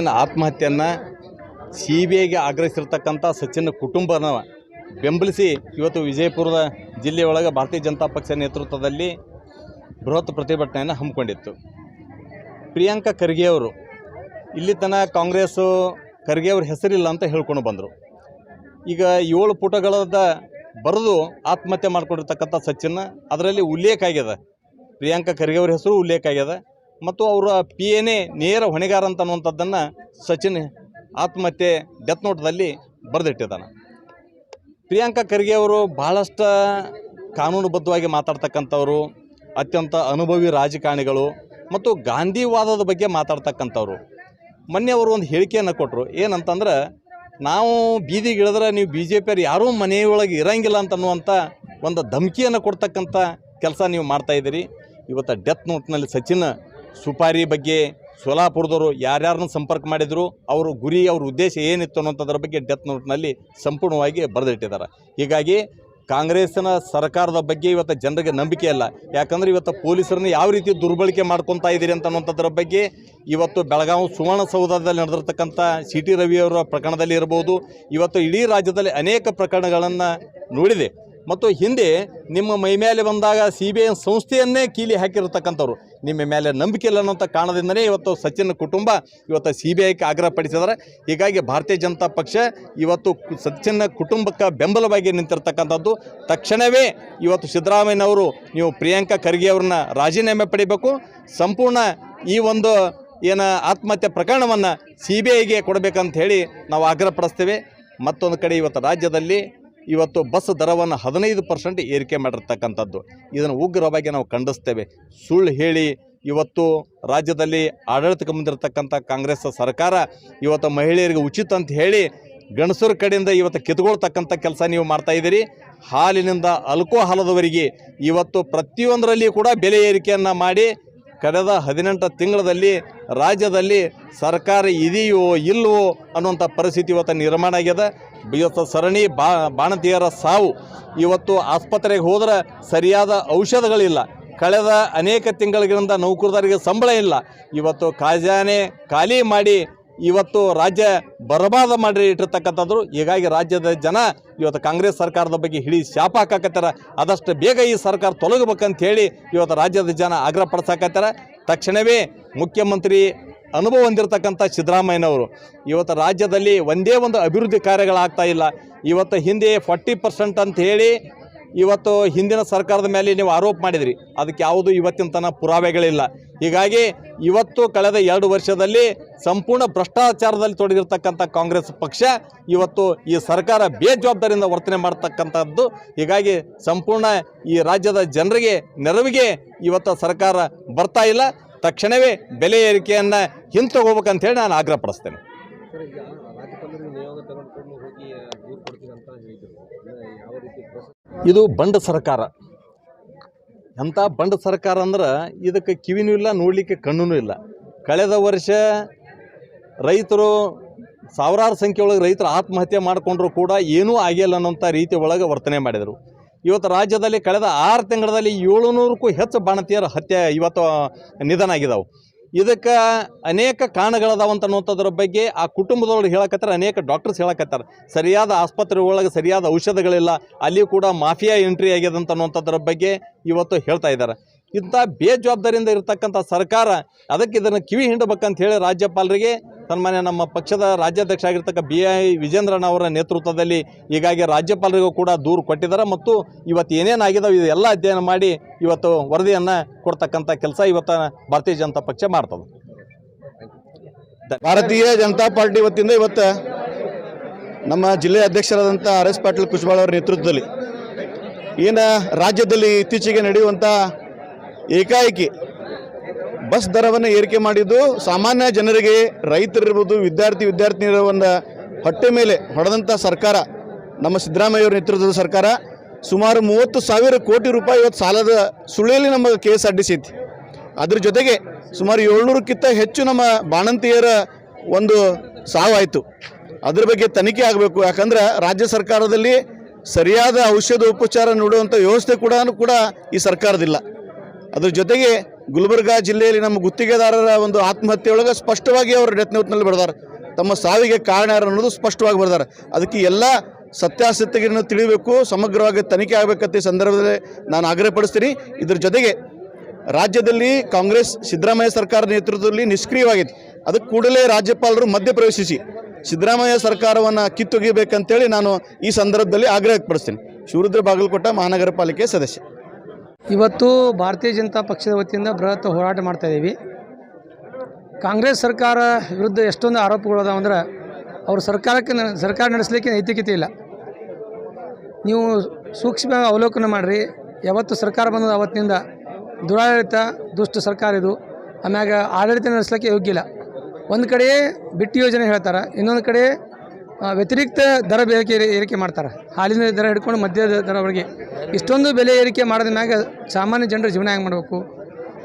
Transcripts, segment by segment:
ಏನು ಆತ್ಮಹತ್ಯೆಯನ್ನು CBIಗೆ ಆಗ್ರಹಿಸಿರ್ತಕ್ಕಂಥ ಸಚಿನ್ ಕುಟುಂಬನ ಬೆಂಬಲಿಸಿ ಇವತ್ತು ವಿಜಯಪುರದ ಜಿಲ್ಲೆಯೊಳಗೆ ಭಾರತೀಯ ಜನತಾ ಪಕ್ಷ ನೇತೃತ್ವದಲ್ಲಿ ಬೃಹತ್ ಪ್ರತಿಭಟನೆಯನ್ನು ಹಮ್ಮಿಕೊಂಡಿತ್ತು. ಪ್ರಿಯಾಂಕಾ ಖರ್ಗೆ ಅವರು ಇಲ್ಲಿ ತನಕ ಕಾಂಗ್ರೆಸ್ಸು ಖರ್ಗೆ ಅವ್ರ ಹೆಸರಿಲ್ಲ ಅಂತ ಹೇಳ್ಕೊಂಡು ಬಂದರು. ಈಗ 7 ಪುಟಗಳದ ಬರೆದು ಆತ್ಮಹತ್ಯೆ ಮಾಡ್ಕೊಂಡಿರ್ತಕ್ಕಂಥ ಸಚಿನ್ ಅದರಲ್ಲಿ ಉಲ್ಲೇಖ ಆಗ್ಯದ, ಪ್ರಿಯಾಂಕಾ ಖರ್ಗೆ ಅವ್ರ ಹೆಸರು ಉಲ್ಲೇಖ ಆಗ್ಯದ ಮತ್ತು ಅವರ PAನೇ ನೇರ ಹೊಣೆಗಾರ ಅಂತ ಅನ್ನುವಂಥದ್ದನ್ನು ಸಚಿನ್ ಆತ್ಮಹತ್ಯೆ ಡೆತ್ ನೋಟ್ದಲ್ಲಿ ಬರೆದಿಟ್ಟಿದ್ದಾನೆ. ಪ್ರಿಯಾಂಕಾ ಖರ್ಗೆ ಅವರು ಭಾಳಷ್ಟು ಕಾನೂನುಬದ್ಧವಾಗಿ ಮಾತಾಡ್ತಕ್ಕಂಥವ್ರು, ಅತ್ಯಂತ ಅನುಭವಿ ರಾಜಕಾರಣಿಗಳು ಮತ್ತು ಗಾಂಧಿವಾದದ ಬಗ್ಗೆ ಮಾತಾಡ್ತಕ್ಕಂಥವ್ರು. ಮೊನ್ನೆ ಅವರು ಒಂದು ಹೇಳಿಕೆಯನ್ನು ಕೊಟ್ಟರು, ಏನಂತಂದ್ರೆ ನಾವು ಬೀದಿಗೆ ಇಳಿದ್ರೆ ನೀವು BJP ಅವ್ರು ಯಾರೂ ಮನೆಯೊಳಗೆ ಇರಂಗಿಲ್ಲ ಅಂತನ್ನುವಂಥ ಒಂದು ಧಮಕಿಯನ್ನು ಕೊಡ್ತಕ್ಕಂಥ ಕೆಲಸ ನೀವು ಮಾಡ್ತಾಯಿದ್ದೀರಿ. ಇವತ್ತು ಡೆತ್ ನೋಟ್ನಲ್ಲಿ ಸಚಿನ್ ಸುಪಾರಿ ಬಗ್ಗೆ ಸೋಲಾಪುರದವರು ಯಾರ್ಯಾರನ್ನ ಸಂಪರ್ಕ ಮಾಡಿದರು, ಅವರು ಗುರಿ ಅವ್ರ ಉದ್ದೇಶ ಏನಿತ್ತು ಅನ್ನೋಂಥದ್ರ ಬಗ್ಗೆ ಡೆತ್ ನೋಟ್ನಲ್ಲಿ ಸಂಪೂರ್ಣವಾಗಿ ಬರೆದಿಟ್ಟಿದ್ದಾರೆ. ಹೀಗಾಗಿ ಕಾಂಗ್ರೆಸ್ಸಿನ ಸರ್ಕಾರದ ಬಗ್ಗೆ ಇವತ್ತು ಜನರಿಗೆ ನಂಬಿಕೆ ಇಲ್ಲ. ಯಾಕಂದರೆ ಇವತ್ತು ಪೊಲೀಸರನ್ನ ಯಾವ ರೀತಿ ದುರ್ಬಳಕೆ ಮಾಡ್ಕೊತಾ ಇದ್ದೀರಿ ಅಂತ ಅನ್ನೋಂಥದ್ರ ಬಗ್ಗೆ ಇವತ್ತು ಬೆಳಗಾವಿ ಸುವರ್ಣಸೌಧದಲ್ಲಿ ನಡೆದಿರ್ತಕ್ಕಂಥ CT ರವಿಯವರ ಪ್ರಕರಣದಲ್ಲಿ ಇರ್ಬೋದು, ಇವತ್ತು ಇಡೀ ರಾಜ್ಯದಲ್ಲಿ ಅನೇಕ ಪ್ರಕರಣಗಳನ್ನು ನೋಡಿದೆ. ಮತ್ತು ಹಿಂದೆ ನಿಮ್ಮ ಮೈ ಮೇಲೆ ಬಂದಾಗ CBI ಸಂಸ್ಥೆಯನ್ನೇ ಕೀಲಿ ಹಾಕಿರತಕ್ಕಂಥವ್ರು, ನಿಮ್ಮ ಮೇಲೆ ನಂಬಿಕೆ ಇಲ್ಲ ಅನ್ನೋಂಥ ಕಾರಣದಿಂದಲೇ ಇವತ್ತು ಸಚಿನ್ ಕುಟುಂಬ ಇವತ್ತು CBIಗೆ ಆಗ್ರಹಪಡಿಸಿದ್ದಾರೆ. ಹೀಗಾಗಿ ಭಾರತೀಯ ಜನತಾ ಪಕ್ಷ ಇವತ್ತು ಸಚಿನ್ ಕುಟುಂಬಕ್ಕೆ ಬೆಂಬಲವಾಗಿ ನಿಂತಿರ್ತಕ್ಕಂಥದ್ದು. ತಕ್ಷಣವೇ ಇವತ್ತು ಸಿದ್ದರಾಮಯ್ಯನವರು ನೀವು ಪ್ರಿಯಾಂಕಾ ಖರ್ಗೆ ಅವ್ರನ್ನ ರಾಜೀನಾಮೆ ಪಡಿಬೇಕು, ಸಂಪೂರ್ಣ ಈ ಒಂದು ಏನು ಆತ್ಮಹತ್ಯೆ ಪ್ರಕರಣವನ್ನು CBIಗೆ ಕೊಡಬೇಕಂತ ಹೇಳಿ ನಾವು ಆಗ್ರಹಪಡಿಸ್ತೇವೆ. ಮತ್ತೊಂದು ಕಡೆ ಇವತ್ತು ರಾಜ್ಯದಲ್ಲಿ ಇವತ್ತು ಬಸ್ ದರವನ್ನು 15% ಏರಿಕೆ ಮಾಡಿರ್ತಕ್ಕಂಥದ್ದು, ಇದನ್ನು ಉಗ್ರವಾಗಿ ನಾವು ಖಂಡಿಸ್ತೇವೆ. ಸುಳ್ಳು ಹೇಳಿ ಇವತ್ತು ರಾಜ್ಯದಲ್ಲಿ ಆಡಳಿತಕ್ಕೆ ಬಂದಿರತಕ್ಕಂಥ ಕಾಂಗ್ರೆಸ್ ಸರ್ಕಾರ ಇವತ್ತು ಮಹಿಳೆಯರಿಗೆ ಉಚಿತ ಅಂತ ಹೇಳಿ ಗಂಡಸರ ಕಡೆಯಿಂದ ಇವತ್ತು ಕಿತ್ಕೊಳ್ತಕ್ಕಂಥ ಕೆಲಸ ನೀವು ಮಾಡ್ತಾಯಿದ್ದೀರಿ. ಹಾಲಿನಿಂದ ಆಲ್ಕೋಹಾಲದವರೆಗೆ ಇವತ್ತು ಪ್ರತಿಯೊಂದರಲ್ಲಿ ಕೂಡ ಬೆಲೆ ಏರಿಕೆಯನ್ನು ಮಾಡಿ ಕಳೆದ 18 ತಿಂಗಳಲ್ಲಿ ರಾಜ್ಯದಲ್ಲಿ ಸರ್ಕಾರ ಇದೆಯೋ ಇಲ್ಲವೋ ಅನ್ನುವಂಥ ಪರಿಸ್ಥಿತಿ ಇವತ್ತು ನಿರ್ಮಾಣ ಆಗ್ಯದ. ಇವತ್ತು ಸರಣಿ ಬಾಣತಿಯರ ಸಾವು, ಇವತ್ತು ಆಸ್ಪತ್ರೆಗೆ ಹೋದ್ರೆ ಸರಿಯಾದ ಔಷಧಗಳಿಲ್ಲ, ಕಳೆದ ಅನೇಕ ತಿಂಗಳಿಂದ ನೌಕರರಿಗೆ ಸಂಬಳ ಇಲ್ಲ, ಇವತ್ತು ಖಜಾನೆ ಖಾಲಿ ಮಾಡಿ ಇವತ್ತು ರಾಜ್ಯ ಬರಬಾದ ಮಾಡಿ ಇಟ್ಟಿರ್ತಕ್ಕಂಥದ್ರು. ಹೀಗಾಗಿ ರಾಜ್ಯದ ಜನ ಇವತ್ತು ಕಾಂಗ್ರೆಸ್ ಸರ್ಕಾರದ ಬಗ್ಗೆ ಹಿಡಿ ಶಾಪ ಹಾಕಾಕತ್ತಾರ. ಆದಷ್ಟು ಬೇಗ ಈ ಸರ್ಕಾರ ತೊಲಗಬೇಕಂತ ಹೇಳಿ ಇವತ್ತು ರಾಜ್ಯದ ಜನ ಆಗ್ರಹ ಪಡಿಸಾಕತ್ತಾರ. ತಕ್ಷಣವೇ ಮುಖ್ಯಮಂತ್ರಿ ಅನುಭವ ಹೊಂದಿರತಕ್ಕಂಥ ಸಿದ್ದರಾಮಯ್ಯನವರು ಇವತ್ತು ರಾಜ್ಯದಲ್ಲಿ ಒಂದೇ ಒಂದು ಅಭಿವೃದ್ಧಿ ಕಾರ್ಯಗಳಾಗ್ತಾ ಇಲ್ಲ. ಇವತ್ತು ಹಿಂದೆ 40% ಅಂತ ಹೇಳಿ ಇವತ್ತು ಹಿಂದಿನ ಸರ್ಕಾರದ ಮೇಲೆ ನೀವು ಆರೋಪ ಮಾಡಿದ್ರಿ, ಅದಕ್ಕೆ ಯಾವುದು ಇವತ್ತಿನ ತನಕ ಪುರಾವೆಗಳಿಲ್ಲ. ಹೀಗಾಗಿ ಇವತ್ತು ಕಳೆದ 2 ವರ್ಷದಲ್ಲಿ ಸಂಪೂರ್ಣ ಭ್ರಷ್ಟಾಚಾರದಲ್ಲಿ ತೊಡಗಿರ್ತಕ್ಕಂಥ ಕಾಂಗ್ರೆಸ್ ಪಕ್ಷ ಇವತ್ತು ಈ ಸರ್ಕಾರ ಬೇಜವಾಬ್ದಾರಿಯಿಂದ ವರ್ತನೆ ಮಾಡ್ತಕ್ಕಂಥದ್ದು. ಹೀಗಾಗಿ ಸಂಪೂರ್ಣ ಈ ರಾಜ್ಯದ ಜನರಿಗೆ ನೆರವಿಗೆ ಇವತ್ತು ಸರ್ಕಾರ ಬರ್ತಾ ಇಲ್ಲ. ತಕ್ಷಣವೇ ಬೆಲೆ ಏರಿಕೆಯನ್ನು ಹಿಂತಗೋಬೇಕಂತ ಹೇಳಿ ನಾನು ಆಗ್ರಹಪಡಿಸ್ತೇನೆ. ಇದು ಬಂಡ ಸರ್ಕಾರ. ಎಂಥ ಬಂಡ ಸರ್ಕಾರ ಅಂದ್ರೆ ಇದಕ್ಕೆ ಕಿವಿನೂ ಇಲ್ಲ, ನೋಡಲಿಕ್ಕೆ ಕಣ್ಣೂ ಇಲ್ಲ. ಕಳೆದ ವರ್ಷ ರೈತರು ಸಾವಿರಾರು ಸಂಖ್ಯೆ ಒಳಗೆ ರೈತರು ಆತ್ಮಹತ್ಯೆ ಮಾಡಿಕೊಂಡ್ರು ಕೂಡ ಏನೂ ಆಗಿಲ್ಲ ಅನ್ನೋಂಥ ರೀತಿ ಒಳಗೆ ವರ್ತನೆ ಮಾಡಿದರು. ಇವತ್ತು ರಾಜ್ಯದಲ್ಲಿ ಕಳೆದ 6 ತಿಂಗಳಲ್ಲಿ 700ಕ್ಕೂ ಹೆಚ್ಚು ಬಾಣತಿಯರ ಹತ್ಯೆ ಇವತ್ತು ನಿಧನ ಆಗಿದ್ದಾವೆ. ಇದಕ್ಕೆ ಅನೇಕ ಕಾರಣಗಳದಾವಂತ ಅನ್ನೋಂಥದ್ರ ಬಗ್ಗೆ ಆ ಕುಟುಂಬದೊಳಗೆ ಹೇಳಕತ್ತಾರೆ, ಅನೇಕ ಡಾಕ್ಟರ್ಸ್ ಹೇಳಕತ್ತಾರೆ. ಸರಿಯಾದ ಆಸ್ಪತ್ರೆ ಒಳಗೆ ಸರಿಯಾದ ಔಷಧಗಳಿಲ್ಲ, ಅಲ್ಲಿ ಕೂಡ ಮಾಫಿಯಾ ಎಂಟ್ರಿ ಆಗ್ಯದಂತ ಅನ್ನೋಂಥದ್ರ ಬಗ್ಗೆ ಇವತ್ತು ಹೇಳ್ತಾ ಇದ್ದಾರೆ. ಇಂಥ ಬೇಜವಾಬ್ದಾರಿಯಿಂದ ಇರತಕ್ಕಂಥ ಸರ್ಕಾರ ಅದಕ್ಕೆ ಇದನ್ನು ಕಿವಿ ಹಿಂಡಬೇಕಂತ ಹೇಳಿ ರಾಜ್ಯಪಾಲರಿಗೆ ಸನ್ಮಾನ್ಯ ನಮ್ಮ ಪಕ್ಷದ ರಾಜ್ಯಾಧ್ಯಕ್ಷ ಆಗಿರ್ತಕ್ಕ BI ವಿಜೇಂದ್ರಣ್ಣ ಅವರ ನೇತೃತ್ವದಲ್ಲಿ ಹೀಗಾಗಿ ರಾಜ್ಯಪಾಲರಿಗೂ ಕೂಡ ದೂರು ಕೊಟ್ಟಿದ್ದಾರೆ. ಮತ್ತು ಇವತ್ತು ಏನೇನಾಗಿದ್ದಾವೆ ಇದೆಲ್ಲ ಅಧ್ಯಯನ ಮಾಡಿ ಇವತ್ತು ವರದಿಯನ್ನು ಕೊಡ್ತಕ್ಕಂಥ ಕೆಲಸ ಇವತ್ತು ಭಾರತೀಯ ಜನತಾ ಪಕ್ಷ ಮಾಡ್ತದೆ. ಭಾರತೀಯ ಜನತಾ ಪಾರ್ಟಿ ವತಿಯಿಂದ ಇವತ್ತು ನಮ್ಮ ಜಿಲ್ಲೆಯ ಅಧ್ಯಕ್ಷರಾದಂಥ RS ಪಾಟೀಲ್ ಕುಶವಾಳ ಅವರ ನೇತೃತ್ವದಲ್ಲಿ ಏನು ರಾಜ್ಯದಲ್ಲಿ ಇತ್ತೀಚೆಗೆ ನಡೆಯುವಂಥ ಏಕಾಏಕಿ ಬಸ್ ದರವನ್ನು ಏರಿಕೆ ಮಾಡಿದ್ದು ಸಾಮಾನ್ಯ ಜನರಿಗೆ, ರೈತರಿರ್ಬೋದು, ವಿದ್ಯಾರ್ಥಿನಿಯರ ಒಂದು ಹೊಟ್ಟೆ ಮೇಲೆ ಹೊಡೆದಂಥ ಸರ್ಕಾರ ನಮ್ಮ ಸಿದ್ದರಾಮಯ್ಯವರ ನೇತೃತ್ವದ ಸರ್ಕಾರ. ಸುಮಾರು 30,000 ಕೋಟಿ ರೂಪಾಯಿ ಇವತ್ತು ಸಾಲದ ಸುಳಿಯಲ್ಲಿ ನಮ್ಮ ಕೇಸ್ ಅಡ್ಡಿಸೈತಿ. ಅದ್ರ ಜೊತೆಗೆ ಸುಮಾರು 700ಕ್ಕಿಂತ ಹೆಚ್ಚು ನಮ್ಮ ಬಾಣಂತಿಯರ ಒಂದು ಸಾವಾಯಿತು. ಅದ್ರ ಬಗ್ಗೆ ತನಿಖೆ ಆಗಬೇಕು. ಯಾಕಂದ್ರೆ ರಾಜ್ಯ ಸರ್ಕಾರದಲ್ಲಿ ಸರಿಯಾದ ಔಷಧ ಉಪಚಾರ ನೀಡುವಂಥ ವ್ಯವಸ್ಥೆ ಕೂಡ ಈ ಸರ್ಕಾರದಿಲ್ಲ. ಅದ್ರ ಜೊತೆಗೆ ಗುಲ್ಬರ್ಗಾ ಜಿಲ್ಲೆಯಲ್ಲಿ ನಮ್ಮ ಗುತ್ತಿಗೆದಾರರ ಒಂದು ಆತ್ಮಹತ್ಯೆಯೊಳಗೆ ಸ್ಪಷ್ಟವಾಗಿ ಅವರು ಡೆತ್ ನೋಟ್ನಲ್ಲಿ ಬರೆದಾರೆ. ತಮ್ಮ ಸಾವಿಗೆ ಕಾರಣ ಯಾರು ಅನ್ನೋದು ಸ್ಪಷ್ಟವಾಗಿ ಬರೆದಾರೆ. ಅದಕ್ಕೆ ಎಲ್ಲ ಸತ್ಯಾಸತ್ಯತೆಯನ್ನು ತಿಳಿಬೇಕು, ಸಮಗ್ರವಾಗಿ ತನಿಖೆ ಆಗಬೇಕಂತ ಈ ಸಂದರ್ಭದಲ್ಲಿ ನಾನು ಆಗ್ರಹಪಡಿಸ್ತೀನಿ. ಇದ್ರ ಜೊತೆಗೆ ರಾಜ್ಯದಲ್ಲಿ ಕಾಂಗ್ರೆಸ್ ಸಿದ್ದರಾಮಯ್ಯ ಸರ್ಕಾರ ನೇತೃತ್ವದಲ್ಲಿ ನಿಷ್ಕ್ರಿಯವಾಗಿದೆ. ಅದಕ್ಕೆ ಕೂಡಲೇ ರಾಜ್ಯಪಾಲರು ಮಧ್ಯಪ್ರವೇಶಿಸಿ ಸಿದ್ದರಾಮಯ್ಯ ಸರ್ಕಾರವನ್ನು ಕಿತ್ತೊಗಿಬೇಕಂತೇಳಿ ನಾನು ಈ ಸಂದರ್ಭದಲ್ಲಿ ಆಗ್ರಹಪಡಿಸ್ತೀನಿ. ಶಿವರುದ್ರ ಬಾಗಲಕೋಟ ಮಹಾನಗರ ಪಾಲಿಕೆ ಸದಸ್ಯ. ಇವತ್ತು ಭಾರತೀಯ ಜನತಾ ಪಕ್ಷದ ವತಿಯಿಂದ ಬೃಹತ್ ಹೋರಾಟ ಮಾಡ್ತಾಯಿದ್ದೀವಿ. ಕಾಂಗ್ರೆಸ್ ಸರ್ಕಾರ ವಿರುದ್ಧ ಎಷ್ಟೊಂದು ಆರೋಪಗಳು ಅದಾವಂದ್ರೆ ಅವರು ಸರ್ಕಾರ ನಡೆಸಲಿಕ್ಕೆ ನೈತಿಕತೆ ಇಲ್ಲ. ನೀವು ಸೂಕ್ಷ್ಮವಾಗಿ ಅವಲೋಕನ ಮಾಡಿರಿ. ಯಾವತ್ತು ಸರ್ಕಾರ ಬಂದದ ಅವತ್ತಿನಿಂದ ದುರಾಡಳಿತ, ದುಷ್ಟ ಸರ್ಕಾರ ಇದು. ಆಮ್ಯಾಗ ಆಡಳಿತ ನಡೆಸಲಿಕ್ಕೆ ಯೋಗ್ಯ ಇಲ್ಲ. ಒಂದು ಕಡೆ ಬಿಟ್ಟು ಯೋಜನೆ ಹೇಳ್ತಾರೆ, ಇನ್ನೊಂದು ಕಡೆ ವ್ಯತಿರಿಕ್ತ ದರ ಏರಿಕೆ ಮಾಡ್ತಾರೆ. ಹಾಲಿನ ದರ ಹಿಡ್ಕೊಂಡು ಮದ್ಯದ ದರವರೆಗೆ ಇಷ್ಟೊಂದು ಬೆಲೆ ಏರಿಕೆ ಮಾಡಿದ ಮ್ಯಾಗ ಸಾಮಾನ್ಯ ಜನರ ಜೀವನ ಹೆಂಗೆ ಮಾಡಬೇಕು?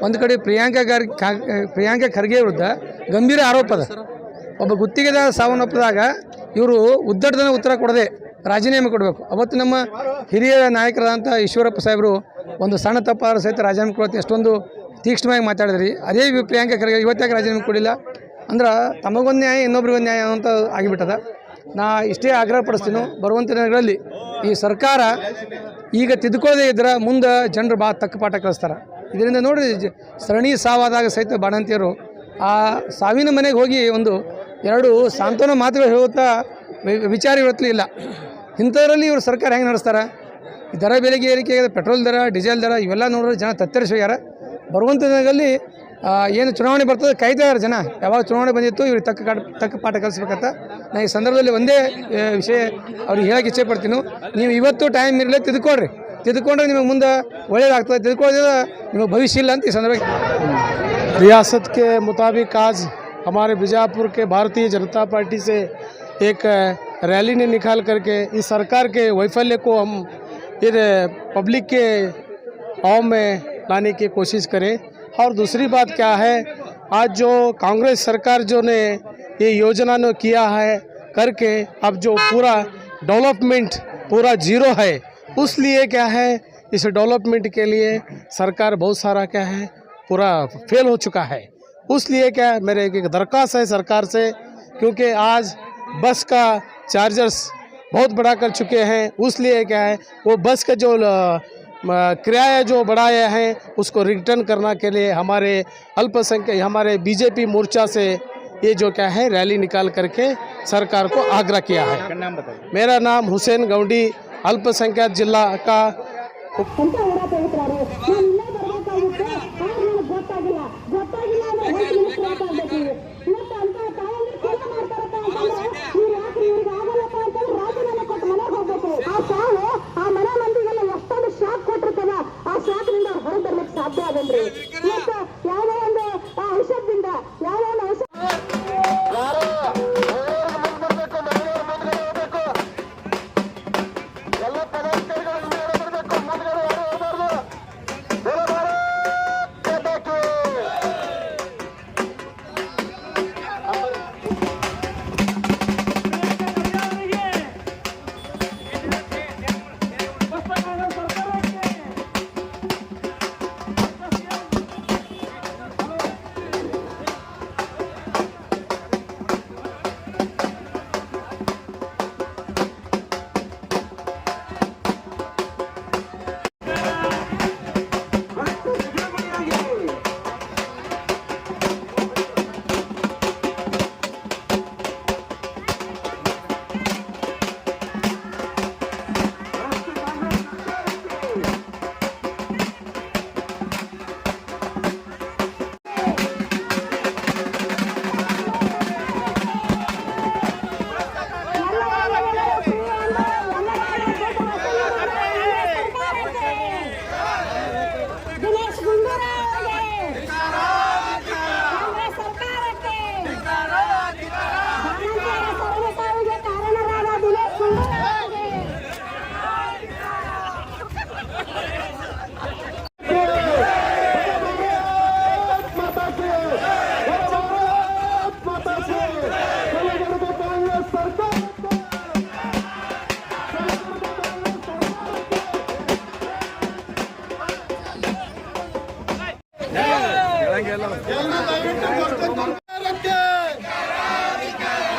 ಒಂದು ಕಡೆ ಪ್ರಿಯಾಂಕಾ ಖರ್ಗೆ ವಿರುದ್ಧ ಗಂಭೀರ ಆರೋಪ ಅದ. ಒಬ್ಬ ಗುತ್ತಿಗೆದಾರ ಸಾವನ್ನಪ್ಪಿದಾಗ ಇವರು ಉದ್ದಟದ ಉತ್ತರ ಕೊಡದೆ ರಾಜೀನಾಮೆ ಕೊಡಬೇಕು. ಅವತ್ತು ನಮ್ಮ ಹಿರಿಯ ನಾಯಕರಾದಂಥ ಈಶ್ವರಪ್ಪ ಸಾಹೇಬರು ಒಂದು ಸಣ್ಣ ತಪ್ಪಾದ ಸಹಿತ ರಾಜೀನಾಮೆ ಕೊಡುತ್ತೆ ಎಷ್ಟೊಂದು ತೀಕ್ಷ್ಣವಾಗಿ ಮಾತಾಡಿದ್ರಿ. ಅದೇ ಪ್ರಿಯಾಂಕಾ ಖರ್ಗೆ ಇವತ್ತಾಗ ರಾಜೀನಾಮೆ ಕೊಡಿಲ್ಲ ಅಂದ್ರೆ ತಮಗೊಂದು ನ್ಯಾಯ ಇನ್ನೊಬ್ರಿಗೊಂದು ನ್ಯಾಯ ಅಂತ ಆಗಿಬಿಟ್ಟದ. ನಾ ಇಷ್ಟೇ ಆಗ್ರಹಪಡಿಸ್ತೀನಿ, ಬರುವಂಥ ದಿನಗಳಲ್ಲಿ ಈ ಸರ್ಕಾರ ಈಗ ತಿದ್ದುಕೊಳ್ಳದೆ ಇದ್ರೆ ಮುಂದೆ ಜನರು ಭಾಳ ತಕ್ಕ ಪಾಠ ಕಲಿಸ್ತಾರೆ. ಇದರಿಂದ ನೋಡಿ ಸರಣಿ ಸಾವಾದಾಗ ಸಹಿತ ಬಾಣಂತಿಯರು ಆ ಸಾವಿನ ಮನೆಗೆ ಹೋಗಿ ಒಂದು ಎರಡು ಸಾಂತ್ವನ ಮಾತುಗಳು ಹೇಳುತ್ತಾ ವಿಚಾರ ಇವತ್ತು ಇಲ್ಲ. ಇಂಥದ್ರಲ್ಲಿ ಇವರು ಸರ್ಕಾರ ಹೆಂಗೆ ನಡೆಸ್ತಾರೆ? ದರ ಬೆಲೆಗೆ ಏರಿಕೆ, ಪೆಟ್ರೋಲ್ ದರ, ಡೀಸೆಲ್ ದರ ಇವೆಲ್ಲ ನೋಡಿದ್ರೆ ಜನ ತತ್ತರಿಸಿ ಹೋಗ್ಯಾರ. ಬರುವಂಥ ದಿನಗಳಲ್ಲಿ ಏನು ಚುನಾವಣೆ ಬರ್ತದೆ ಕಾಯ್ತಾ ಇದ್ದಾರೆ ಜನ. ಯಾವಾಗ ಚುನಾವಣೆ ಬಂದಿತ್ತು ಇವ್ರಿಗೆ ತಕ್ಕ ಪಾಠ ಕಲಿಸ್ಬೇಕಂತ ನಾನು ಈ ಸಂದರ್ಭದಲ್ಲಿ ಒಂದೇ ವಿಷಯ ಅವ್ರಿಗೆ ಹೇಳಕ್ಕೆ ಇಚ್ಛೆ ಪಡ್ತೀನಿ. ನೀವು ಇವತ್ತು ಟೈಮ್ ಇರಲೇ ತಿದ್ದುಕೊಂಡ್ರೆ ನಿಮಗೆ ಮುಂದೆ ಒಳ್ಳೆಯದಾಗ್ತದೆ. ತಿದ್ದುಕೊಳ್ಳೋದ್ರೆ ನಿಮಗೆ ಭವಿಷ್ಯ ಇಲ್ಲ ಅಂತ ಈ ಸಂದರ್ಭ. रियासत के मुताबिक आज हमारे बीजापुर के भारतीय जनता पार्टी से एक रैली ने निकाल करके इस सरकार के वैफल्य को हम फिर पब्लिक के आम में लाने की कोशिश करें. और दूसरी बात क्या है, आज जो कांग्रेस सरकार जो ने ये योजना ने किया है करके अब जो पूरा डेवलपमेंट पूरा जीरो है, उस लिए क्या है इस डेवलपमेंट के लिए सरकार बहुत सारा क्या है पूरा फेल हो चुका है. उसलिए क्या मेरे एक दरख्वास्त है सरकार से, क्योंकि आज बस का चार्जर्स बहुत बढ़ा कर चुके हैं. उसलिए क्या है वो बस का जो किराया जो बढ़ाया है उसको रिटर्न करने के लिए हमारे अल्पसंख्यक हमारे बीजेपी मोर्चा से ये जो क्या है रैली निकाल करके सरकार को आग्रह किया है. मेरा नाम हुसैन गौंडी, अल्पसंख्यक जिला का. ಸಾಧ್ಯ ಆಗಲ್ರಿ. ಯಾವ ಒಂದು ಔಷಧದಿಂದ ಯಾವ ಒಂದು ಔಷಧ ಎಲ್ಲ ಪದಾಧಿಕಾರಿಗಳು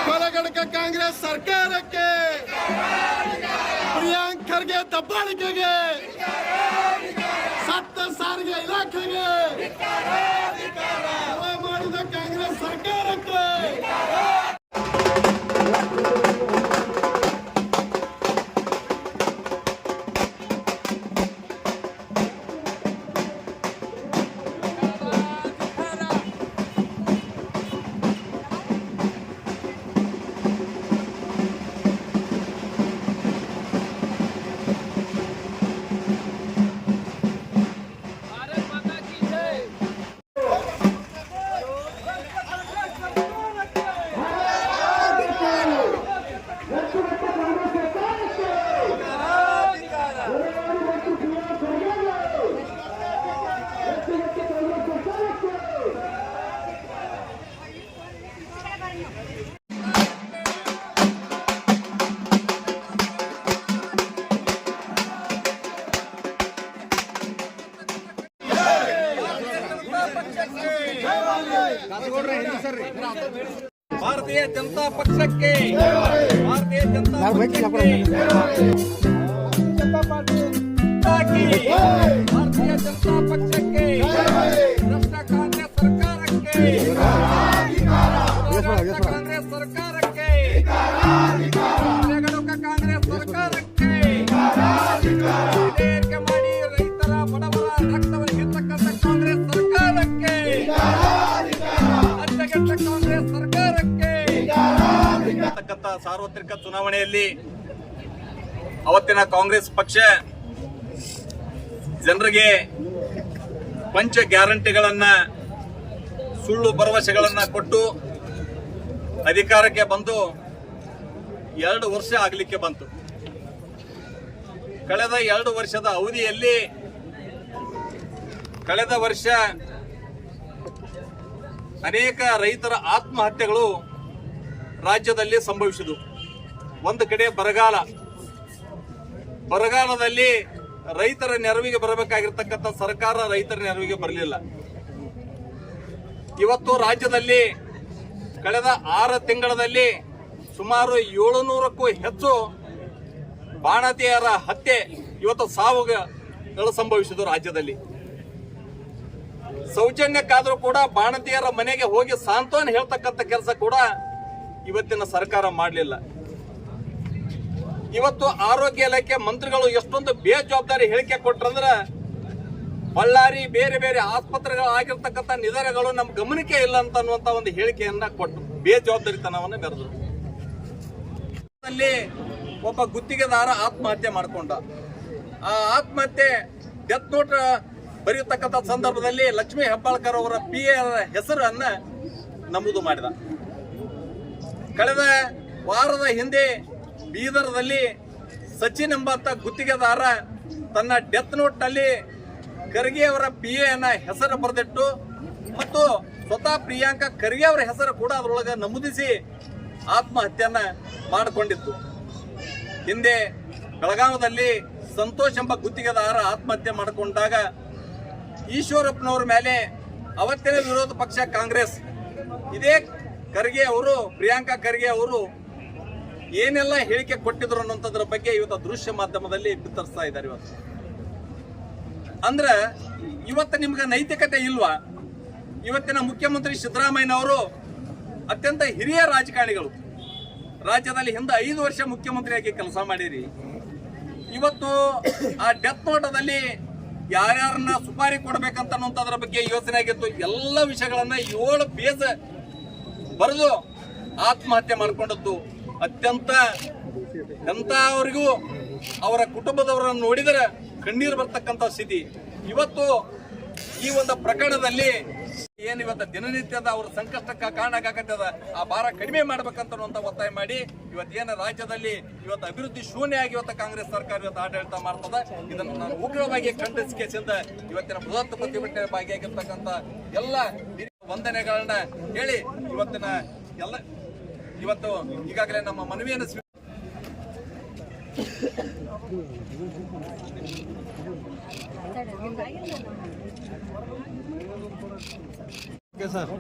ಕೊಲಗಡಕ ಕಾಂಗ್ರೆಸ್ ಸರ್ಕಾರಕ್ಕೆ, ಪ್ರಿಯಾಂಕ್ ಖರ್ಗೆ ದಬ್ಬಾಳಿಕೆಗೆ, ಸತ್ತ ಸಾರಿಗೆ ಇಲಾಖೆಗೆ, ಮಾಡಿದ ಕಾಂಗ್ರೆಸ್ ಸರ್ಕಾರಕ್ಕೆ ಭಾರತೀಯ ಜನತಾ ಪಕ್ಷಕ್ಕೆ, ಭಾರತೀಯ ಜನತಾ ಪಕ್ಷಕ್ಕೆ, ಭಾರತೀಯ ಜನತಾ ಪಕ್ಷಕ್ಕೆ, ಭ್ರಷ್ಟ ಕಾಂಗ್ರೆಸ್ ಸರ್ಕಾರಕ್ಕೆ, ಕಾಂಗ್ರೆಸ್ ಸರ್ಕಾರಕ್ಕೆ, ಕಾಂಗ್ರೆಸ್ ಸರ್ಕಾರಕ್ಕೆ ಏರಿಕೆ ಮಾಡಿ ರೈತರ ಬಡವರ ರಕ್ತವನ್ನು ಹಿರ್ತಕ್ಕಂಥ ಕಾಂಗ್ರೆಸ್ ಸರ್ಕಾರಕ್ಕೆ, ಕಾಂಗ್ರೆಸ್ ಸರ್ಕಾರಕ್ಕೆ ಸಾರ್ವತ್ರಿಕ ಚುನಾವಣೆಯಲ್ಲಿ ಅವತ್ತಿನ ಕಾಂಗ್ರೆಸ್ ಪಕ್ಷ ಜನರಿಗೆ ಪಂಚ ಗ್ಯಾರಂಟಿಗಳನ್ನ, ಸುಳ್ಳು ಭರವಸೆಗಳನ್ನ ಕೊಟ್ಟು ಅಧಿಕಾರಕ್ಕೆ ಬಂದು 2 ವರ್ಷ ಆಗಲಿಕ್ಕೆ ಬಂತು. ಕಳೆದ 2 ವರ್ಷದ ಅವಧಿಯಲ್ಲಿ ಕಳೆದ ವರ್ಷ ಅನೇಕ ರೈತರ ಆತ್ಮಹತ್ಯೆಗಳು ರಾಜ್ಯದಲ್ಲಿ ಸಂಭವಿಸಿದವು. ಒಂದು ಕಡೆ ಬರಗಾಲದಲ್ಲಿ ರೈತರ ನೆರವಿಗೆ ಬರಬೇಕಾಗಿರ್ತಕ್ಕಂಥ ಸರ್ಕಾರ ರೈತರ ನೆರವಿಗೆ ಬರಲಿಲ್ಲ. ಇವತ್ತು ರಾಜ್ಯದಲ್ಲಿ ಕಳೆದ 6 ತಿಂಗಳಲ್ಲಿ ಸುಮಾರು 700ಕ್ಕೂ ಹೆಚ್ಚು ಬಾಣತಿಯರ ಹತ್ಯೆ, ಇವತ್ತು ಸಾವುಗಳು ಸಂಭವಿಸಿದವು ರಾಜ್ಯದಲ್ಲಿ. ಸೌಜನ್ಯಕ್ಕಾದ್ರೂ ಕೂಡ ಬಾಣತಿಯರ ಮನೆಗೆ ಹೋಗಿ ಸಾಂತ್ವನ ಹೇಳ್ತಕ್ಕಂಥ ಕೆಲಸ ಕೂಡ ಇವತ್ತಿನ ಸರ್ಕಾರ ಮಾಡಲಿಲ್ಲ. ಇವತ್ತು ಆರೋಗ್ಯ ಇಲಾಖೆ ಮಂತ್ರಿಗಳು ಎಷ್ಟೊಂದು ಬೇಜವಾಬ್ದಾರಿ ಹೇಳಿಕೆ ಕೊಟ್ರಂದ್ರ, ಬಳ್ಳಾರಿ ಬೇರೆ ಬೇರೆ ಆಸ್ಪತ್ರೆಗಳು ಆಗಿರ್ತಕ್ಕಂಥ ನಿಧನಗಳು ನಮ್ಮ ಗಮನಕ್ಕೆ ಇಲ್ಲ ಅಂತ ಅನ್ನುವಂತ ಒಂದು ಹೇಳಿಕೆಯನ್ನ ಕೊಟ್ಟು ಬೇಜವಾಬ್ದಾರಿತನವನ್ನು ಮೆರೆದ್ರು. ಅಲ್ಲಿ ಒಬ್ಬ ಗುತ್ತಿಗೆದಾರ ಆತ್ಮಹತ್ಯೆ ಮಾಡಿಕೊಂಡ. ಆ ಆತ್ಮಹತ್ಯೆ ಡೆತ್ ನೋಟ್ ಬರೆಯತಕ್ಕಂಥ ಸಂದರ್ಭದಲ್ಲಿ ಲಕ್ಷ್ಮೀ ಹೆಬ್ಬಾಳ್ಕರ್ ಅವರ PA ಹೆಸರನ್ನ ನಮೂದು ಮಾಡಿದ. ಕಳೆದ ವಾರದ ಹಿಂದೆ ಬೀದರ್ದಲ್ಲಿ ಸಚಿನ್ ಎಂಬಂತ ಗುತ್ತಿಗೆದಾರ ತನ್ನ ಡೆತ್ ನೋಟ್ ನಲ್ಲಿ ಖರ್ಗೆ ಅವರ PA ಹೆಸರು ಬರೆದಿಟ್ಟು ಮತ್ತು ಸ್ವತಃ ಪ್ರಿಯಾಂಕಾ ಖರ್ಗೆ ಅವರ ಹೆಸರು ಕೂಡ ಅದರೊಳಗೆ ನಮೂದಿಸಿ ಆತ್ಮಹತ್ಯೆಯನ್ನ ಮಾಡಿಕೊಂಡಿತ್ತು. ಹಿಂದೆ ಬೆಳಗಾವದಲ್ಲಿ ಸಂತೋಷ್ ಎಂಬ ಗುತ್ತಿಗೆದಾರ ಆತ್ಮಹತ್ಯೆ ಮಾಡಿಕೊಂಡಾಗ ಈಶ್ವರಪ್ಪನವ್ರ ಮೇಲೆ ಅವತ್ತಿನ ವಿರೋಧ ಪಕ್ಷ ಕಾಂಗ್ರೆಸ್ ಇದೇ ಖರ್ಗೆ ಅವರು, ಪ್ರಿಯಾಂಕಾ ಖರ್ಗೆ ಅವರು ಏನೆಲ್ಲ ಹೇಳಿಕೆ ಕೊಟ್ಟಿದ್ರು ಅನ್ನೋದ್ರ ಬಗ್ಗೆ ಇವತ್ತು ದೃಶ್ಯ ಮಾಧ್ಯಮದಲ್ಲಿ ಬಿತ್ತರಿಸ್ತಾ ಇದ್ದಾರೆ. ಅಂದ್ರೆ ಇವತ್ತು ನಿಮ್ಗೆ ನೈತಿಕತೆ ಇಲ್ವಾ? ಇವತ್ತಿನ ಮುಖ್ಯಮಂತ್ರಿ ಸಿದ್ದರಾಮಯ್ಯನವರು ಅತ್ಯಂತ ಹಿರಿಯ ರಾಜಕಾರಣಿಗಳು, ರಾಜ್ಯದಲ್ಲಿ ಹಿಂದೆ 5 ವರ್ಷ ಮುಖ್ಯಮಂತ್ರಿಯಾಗಿ ಕೆಲಸ ಮಾಡಿರಿ. ಇವತ್ತು ಆ ಡೆತ್ ನೋಟದಲ್ಲಿ ಯಾರ್ಯಾರನ್ನ ಸುಪಾರಿ ಕೊಡ್ಬೇಕಂತ ಅನ್ನೋದ್ರ ಬಗ್ಗೆ ಯೋಚನೆ ಆಗಿತ್ತು. ಎಲ್ಲ ವಿಷಯಗಳನ್ನ 7 ಪೇಜ್ ಬರೆದು ಆತ್ಮಹತ್ಯೆ ಮಾಡಿಕೊಂಡದ್ದು ಅತ್ಯಂತ ಎಂತವರಿಗೂ ಅವರ ಕುಟುಂಬದವರನ್ನು ನೋಡಿದರೆ ಕಣ್ಣೀರು ಬರ್ತಕ್ಕಂಥ ಸ್ಥಿತಿ. ಇವತ್ತು ಈ ಒಂದು ಪ್ರಕರಣದಲ್ಲಿ ಏನಿವತ್ತು ದಿನನಿತ್ಯದ ಅವ್ರ ಸಂಕಷ್ಟಕ್ಕೆ ಕಾರಣ ಆಗತ್ತದ, ಆ ಭಾರ ಕಡಿಮೆ ಮಾಡ್ಬೇಕಂತ ಒತ್ತಾಯ ಮಾಡಿ ಇವತ್ತೇನು ರಾಜ್ಯದಲ್ಲಿ ಇವತ್ತು ಅಭಿವೃದ್ಧಿ ಶೂನ್ಯ ಆಗಿ ಇವತ್ತು ಕಾಂಗ್ರೆಸ್ ಸರ್ಕಾರ ಇವತ್ತು ಆಡಳಿತ ಮಾಡ್ತದ. ಇದನ್ನು ನಾನು ಉಗ್ರವಾಗಿ ಖಂಡಿಸಿಕೆಯಿಂದ ಇವತ್ತಿನ ಬೃಹತ್ ಪ್ರತಿಭಟನೆ ಭಾಗಿಯಾಗಿರ್ತಕ್ಕಂಥ ಎಲ್ಲ ವಂದನೆಗಳನ್ನ ಹೇಳಿ ಇವತ್ತು ಈಗಾಗಲೇ ನಮ್ಮ ಮನವಿಯನ್ನು ಓಕೆ ಸರ್